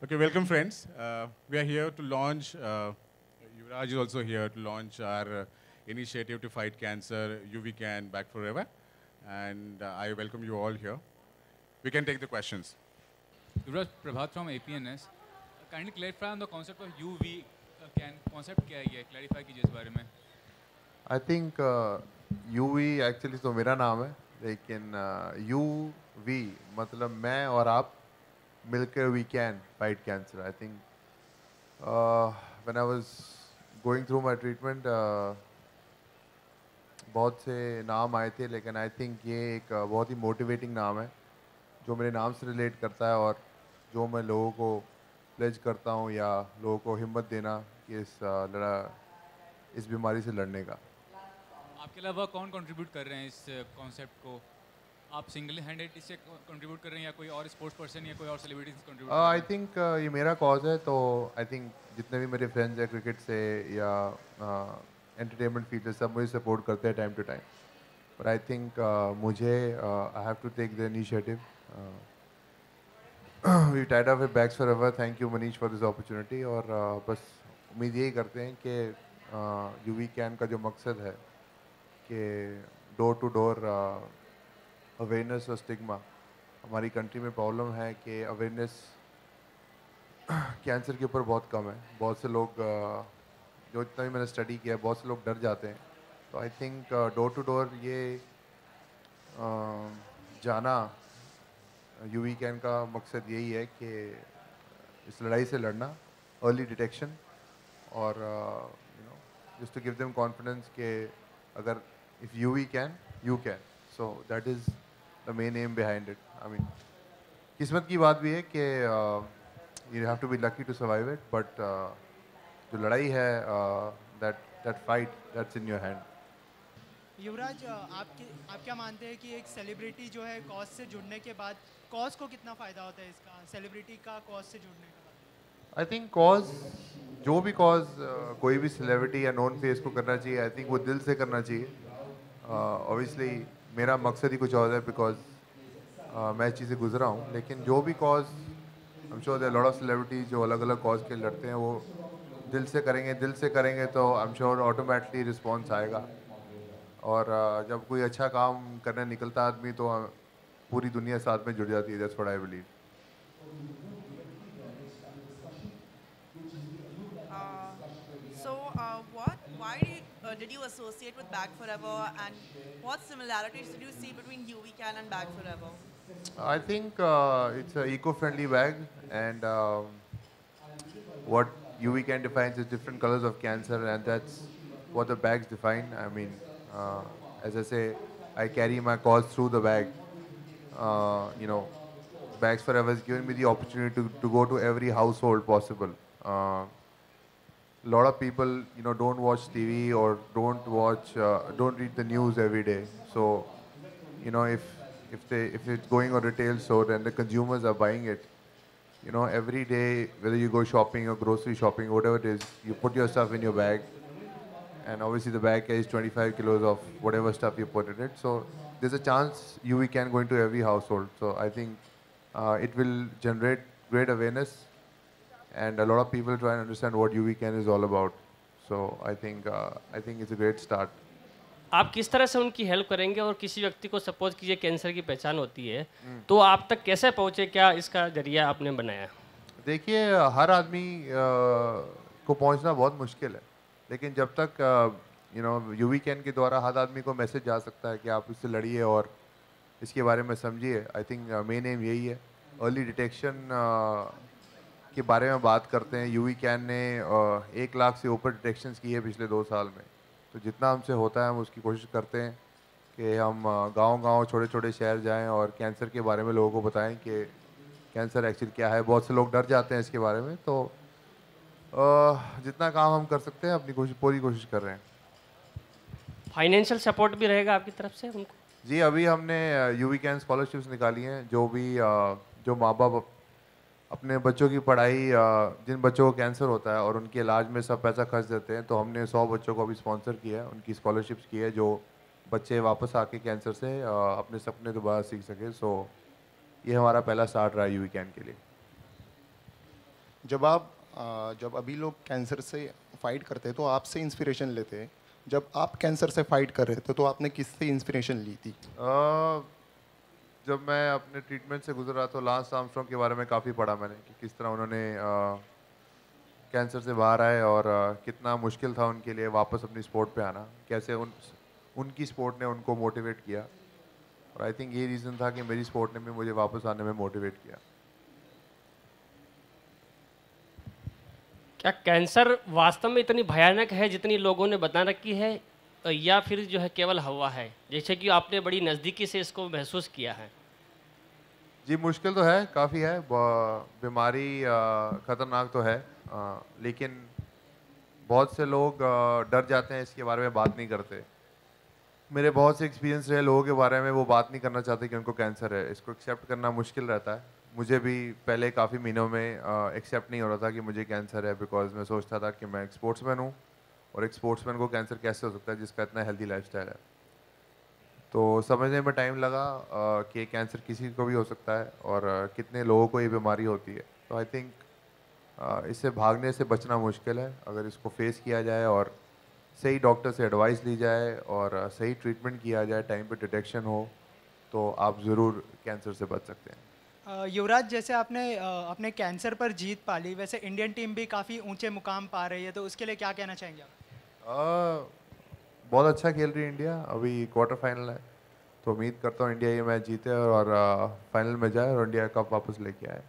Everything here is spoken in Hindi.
Okay, welcome friends. We are here to launch, Yuvraj is also here to launch our initiative to fight cancer, UV Can Back Forever. And I welcome you all here. We can take the questions. Yuvraj Prabhat from APNS. Kindly clarify on the concept of UV can concept क्या है ये clarify कीजिए इस बारे में. आई थिंक यूवी एक्चुअली तो मेरा नाम है, लेकिन यू वी मतलब मैं और आप मिलकर we can fight cancer. I think when I was going through my treatment बहुत से नाम आए थे, लेकिन आई थिंक ये एक बहुत ही मोटिवेटिंग नाम है जो मेरे नाम से रिलेट करता है और जो मैं लोगों को प्लेज करता हूँ या लोगों को हिम्मत देना कि इस बीमारी से लड़ने का. आपके अलावा कौन कंट्रीब्यूट कर रहे हैं इस कॉन्सेप्ट को? आप सिंगल हैंडेड इससे कंट्रीब्यूट कर रहे हैं या कोई और स्पोर्ट्स पर्सन या कोई और सेलिब्रिटी कंट्रीब्यूट कर रहे आई हैं? थिंक ये मेरा कॉज है, तो आई थिंक जितने भी मेरे फ्रेंड्स हैं क्रिकेट से या एंटरटेनमेंट फील्ड से, सब मुझे सपोर्ट करते हैं time to time. But I think मुझे I have to take the initiative. We tied up with bags forever. Thank you Manish for this opportunity. और बस उम्मीद यही करते हैं कि यूवी कैन का जो मकसद है कि डोर टू डोर अवेयरनेस और स्टिग्मा. हमारी कंट्री में प्रॉब्लम है कि अवेयरनेस कैंसर के ऊपर बहुत कम है. बहुत से लोग जो इतना भी मैंने स्टडी किया है, बहुत से लोग डर जाते हैं. तो I think door to door ये जाना यूवी कैन का मकसद यही है कि इस लड़ाई से लड़ना, अर्ली डिटेक्शन और just to give them confidence कि अगर if Yuvi can you can. So that is the main aim behind it. I mean किस्मत की बात भी है कि you have to be lucky to survive it, but जो लड़ाई है that that fight that's in your hand. Yuvraj, आप क्या मानते हैं कि एक सेलिब्रिटी जो है कॉज से जुड़ने के बाद कॉज को कितना फ़ायदा होता है इसका, सेलिब्रिटी का कॉज से जुड़ने के बाद? आई थिंक कॉज, जो भी कॉज कोई भी सेलिब्रिटी या नॉन फेस को करना चाहिए, आई थिंक वो दिल से करना चाहिए. ऑब्वियसली मेरा मकसद ही कुछ और है, बिकॉज मैं इस चीज़ से गुजरा हूँ. लेकिन जो भी cause, I am sure there lot of celebrities जो अलग अलग कॉज के लड़ते हैं, वो दिल से करेंगे तो आई एम श्योर ऑटोमेटिकली रिस्पॉन्स आएगा. और जब कोई अच्छा काम करने निकलता आदमी, तो पूरी दुनिया साथ में जुड़ जाती है. That's what I believe. Did you associate with Bag Forever, and what similarities did you see between UV Can and Bag Forever? I think it's an eco-friendly bag, and what UV Can defines is different colors of cancer, and that's what the bags define. I mean, as I say, I carry my cause through the bag. You know, Bags Forever has given me the opportunity to go to every household possible. A lot of people, don't watch TV or don't read the news every day. So, if it's going on retail store, then the consumers are buying it. Every day, whether you go shopping or grocery shopping, whatever it is, you put your stuff in your bag, and obviously the bag carries 25 kilos of whatever stuff you put in it. So there's a chance UV can go into every household. So I think it will generate great awareness, and a lot of people try and understand what UV can is all about. So I think it's a great start. आप किस तरह से उनकी हेल्प करेंगे? और किसी व्यक्ति को सपोज कीजिए कैंसर की पहचान होती है, तो आप तक कैसे पहुँचे? क्या इसका जरिया आपने बनाया? देखिए, हर आदमी को पहुंचना बहुत मुश्किल है, लेकिन जब तक यूवी कैन के द्वारा हर आदमी को मैसेज जा सकता है कि आप इससे लड़िए और इसके बारे में समझिए. आई थिंक मेन एम यही है. अर्ली डिटेक्शन के बारे में बात करते हैं. यूवी कैन ने 1 लाख से ऊपर डिटेक्शंस किए पिछले 2 साल में. तो जितना हमसे होता है हम उसकी कोशिश करते हैं कि हम गांव-गांव, छोटे-छोटे शहर जाएं और कैंसर के बारे में लोगों को बताएं कि कैंसर एक्चुअली क्या है. बहुत से लोग डर जाते हैं इसके बारे में. तो जितना काम हम कर सकते हैं अपनी पूरी कोशिश कर रहे हैं. फाइनेंशियल सपोर्ट भी रहेगा आपकी तरफ से उनको? जी, अभी हमने यूवी कैन स्कॉलरशिप्स निकाली हैं. जो माँ बाप अपने बच्चों की पढ़ाई, जिन बच्चों को कैंसर होता है और उनके इलाज में सब पैसा खर्च देते हैं, तो हमने 100 बच्चों को अभी स्पॉन्सर किया है, उनकी स्कॉलरशिप्स की है, जो बच्चे वापस आके कैंसर से अपने सपने दोबारा सीख सके. सो ये हमारा पहला स्टार्ट रहा है यूवी कैन के लिए. जब अभी लोग कैंसर से फाइट करते हैं तो आपसे इंस्पिरेशन लेते हैं, जब आप कैंसर से फाइट कर रहे थे तो आपने किससे इंस्पिरेशन ली थी? जब मैं अपने ट्रीटमेंट से गुजरा तो लांस आर्मस्ट्रॉन्ग के बारे में काफ़ी पढ़ा मैंने कि किस तरह उन्होंने कैंसर से बाहर आए और कितना मुश्किल था उनके लिए वापस अपनी स्पोर्ट पे आना, कैसे उनकी स्पोर्ट ने उनको मोटिवेट किया। और आई थिंक ये रीज़न था कि मेरी स्पोर्ट ने भी मुझे वापस आने में मोटिवेट किया। क्या कैंसर वास्तव में इतनी भयानक है जितनी लोगों ने बता रखी है, या फिर जो है केवल हवा है, जैसे कि आपने बड़ी नज़दीकी से इसको महसूस किया है? जी मुश्किल तो है, काफ़ी है, बीमारी ख़तरनाक तो है, लेकिन बहुत से लोग डर जाते हैं, इसके बारे में बात नहीं करते। मेरे बहुत से एक्सपीरियंस रहे लोगों के बारे में, वो बात नहीं करना चाहते कि उनको कैंसर है। इसको एक्सेप्ट करना मुश्किल रहता है। मुझे भी पहले काफ़ी महीनों में एक्सेप्ट नहीं हो रहा था कि मुझे कैंसर है, बिकॉज मैं सोचता था कि मैं एक स्पोर्ट्समैन हूँ और एक स्पोर्ट्समैन को कैंसर कैसे हो सकता है जिसका इतना हेल्दी लाइफस्टाइल है। तो समझने में टाइम लगा कि कैंसर किसी को भी हो सकता है और कितने लोगों को ये बीमारी होती है। तो आई थिंक इससे भागने से बचना मुश्किल है। अगर इसको फेस किया जाए और सही डॉक्टर से एडवाइस ली जाए और सही ट्रीटमेंट किया जाए, टाइम पे डिटेक्शन हो, तो आप ज़रूर कैंसर से बच सकते हैं। युवराज, जैसे आपने अपने कैंसर पर जीत पा ली, वैसे इंडियन टीम भी काफ़ी ऊंचे मुकाम पा रही है, तो उसके लिए क्या कहना चाहेंगे आप? बहुत अच्छा खेल रही है इंडिया, अभी क्वार्टर फाइनल है, तो उम्मीद करता हूँ इंडिया ये मैच जीते और फाइनल में जाए और इंडिया कप वापस लेके आए।